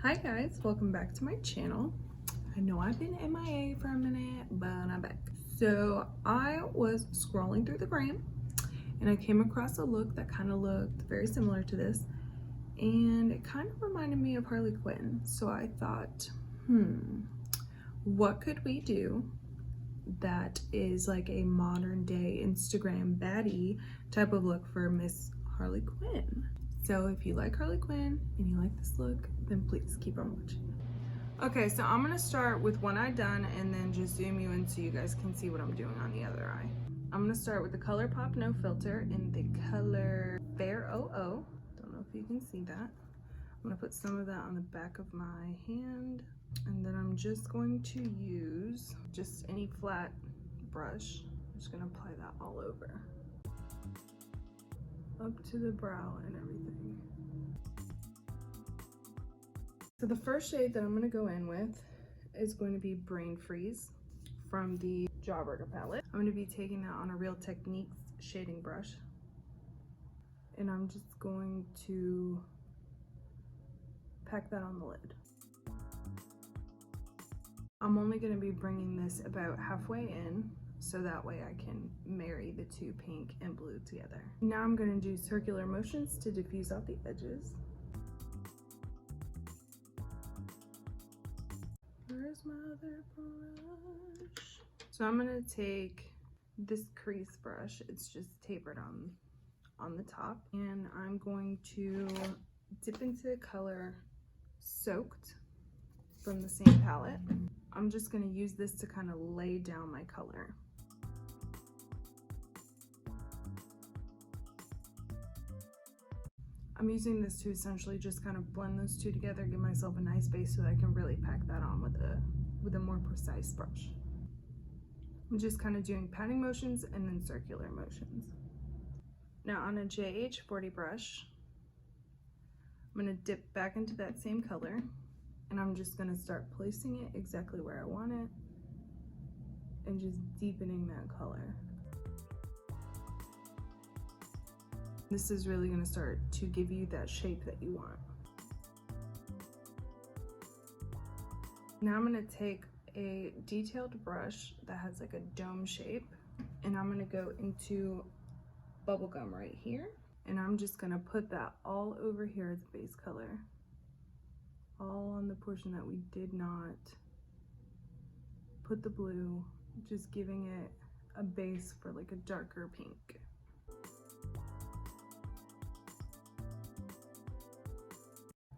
Hi guys, welcome back to my channel. I know I've been MIA for a minute, but I'm back. So I was scrolling through the gram and I came across a look that kind of looked very similar to this, and it kind of reminded me of Harley Quinn. So I thought, what could we do that is like a modern day Instagram baddie type of look for Miss Harley Quinn? So if you like Harley Quinn and you like this look, then please keep on watching. Okay, so I'm gonna start with one eye done and then just zoom you in so you guys can see what I'm doing on the other eye. I'm gonna start with the ColourPop No Filter in the color Fair 00. Don't know if you can see that. I'm gonna put some of that on the back of my hand, and then I'm just going to use just any flat brush. I'm just gonna apply that all over, up to the brow and everything. So the first shade that I'm going to go in with is going to be Brain Freeze from the Jawbreaker palette. I'm going to be taking that on a Real Techniques shading brush, and I'm just going to pack that on the lid. I'm only going to be bringing this about halfway in, so that way I can marry the two pink and blue together. Now I'm going to do circular motions to diffuse out the edges. Where's my other brush? So I'm going to take this crease brush, it's just tapered on the top, and I'm going to dip into the color Soaked from the same palette. I'm just going to use this to kind of lay down my color. I'm using this to essentially just kind of blend those two together, give myself a nice base so that I can really pack that on with a more precise brush. I'm just kind of doing patting motions and then circular motions. Now on a JH40 brush, I'm going to dip back into that same color, and I'm just going to start placing it exactly where I want it and just deepening that color. This is really going to start to give you that shape that you want. Now I'm going to take a detailed brush that has like a dome shape, and I'm going to go into Bubblegum right here, and I'm just going to put that all over here as a base color, all on the portion that we did not put the blue, just giving it a base for like a darker pink.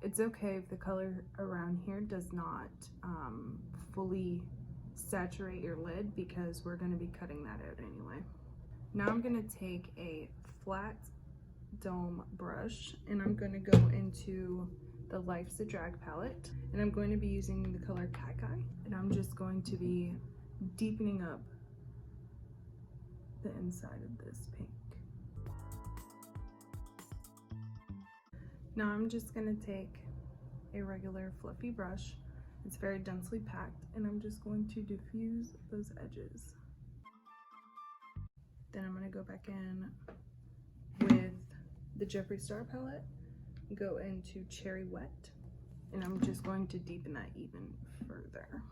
It's okay if the color around here does not fully saturate your lid, because we're going to be cutting that out anyway. Now I'm going to take a flat dome brush, and I'm going to go into the Life's a Drag palette, and I'm going to be using the color Kai Kai, and I'm just going to be deepening up the inside of this pink. Now I'm just going to take a regular fluffy brush, it's very densely packed, and I'm just going to diffuse those edges. Then I'm going to go back in with the Jeffree Star palette, go into Cherry Wet, and I'm just going to deepen that even further.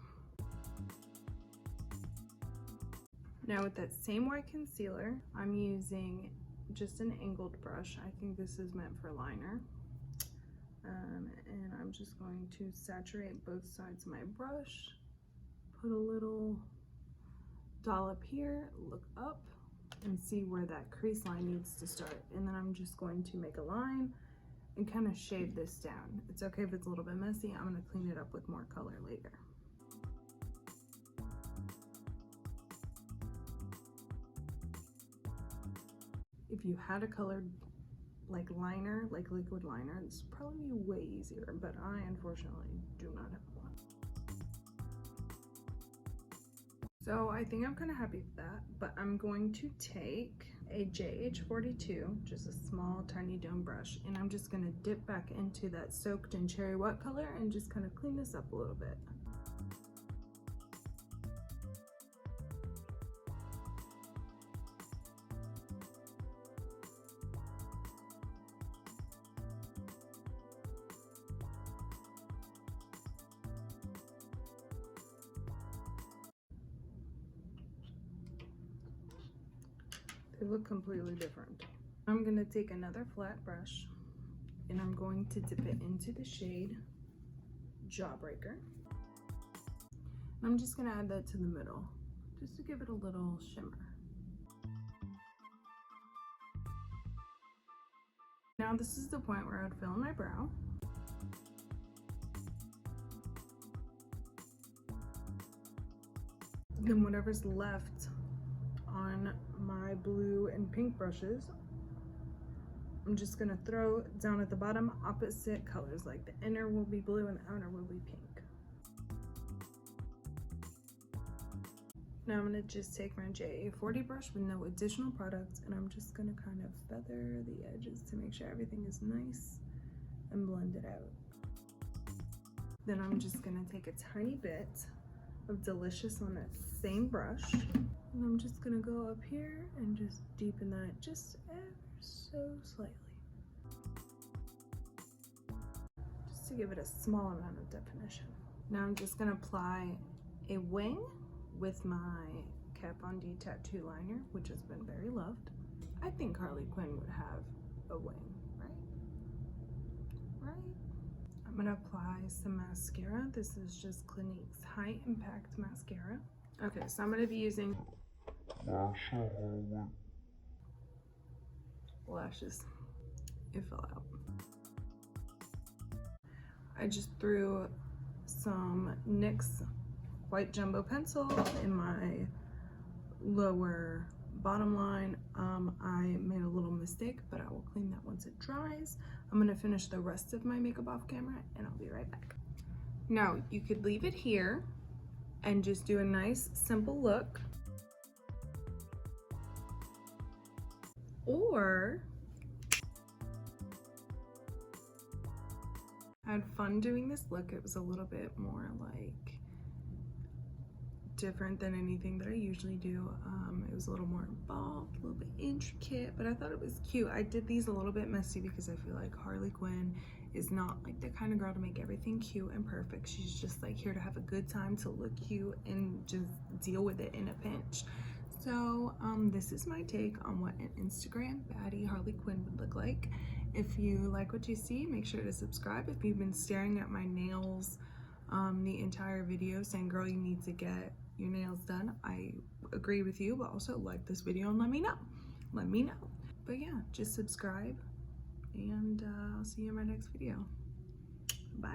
Now with that same white concealer, I'm using just an angled brush. I think this is meant for liner. And I'm just going to saturate both sides of my brush, put a little dollop here, look up, and see where that crease line needs to start. And then I'm just going to make a line and kind of shade this down. It's okay if it's a little bit messy. I'm going to clean it up with more color later. If you had a colored like liner, like liquid liner, this would probably be way easier, but I unfortunately do not have one. So I think I'm kind of happy with that, but I'm going to take a JH42, just a small tiny dome brush, and I'm just going to dip back into that Soaked and Cherry Wet color and just kind of clean this up a little bit. They look completely different. I'm gonna take another flat brush and I'm going to dip it into the shade Jawbreaker. I'm just gonna add that to the middle, just to give it a little shimmer. Now this is the point where I would fill in my brow. Then whatever's left on my blue and pink brushes, I'm just gonna throw down at the bottom opposite colors, like the inner will be blue and the outer will be pink. Now I'm gonna just take my JA40 brush with no additional products and I'm just gonna kind of feather the edges to make sure everything is nice and blend it out. Then I'm just gonna take a tiny bit of Delicious on that same brush and I'm just gonna go up here and just deepen that just ever so slightly. Just to give it a small amount of definition. Now I'm just gonna apply a wing with my Kat Von D tattoo liner, which has been very loved. I think Harley Quinn would have a wing, right? Right? I'm gonna apply some mascara. This is just Clinique's High Impact Mascara. Okay, so I'm gonna be using lashes. It fell out. I just threw some NYX white jumbo pencil in my lower bottom line. I made a little mistake, but I will clean that once it dries. I'm gonna finish the rest of my makeup off camera and I'll be right back. Now, you could leave it here and just do a nice simple look. Or I had fun doing this look. It was a little bit more like different than anything that I usually do. It was a little more involved, a little bit intricate, but I thought it was cute. I did these a little bit messy because I feel like Harley Quinn is not like the kind of girl to make everything cute and perfect. She's just like here to have a good time, to look cute and just deal with it in a pinch. So this is my take on what an Instagram baddie Harley Quinn would look like. If you like what you see, make sure to subscribe. If you've been staring at my nails the entire video saying, girl, you need to get your nails done, I agree with you, but also like this video and let me know. But yeah, just subscribe and I'll see you in my next video. Bye.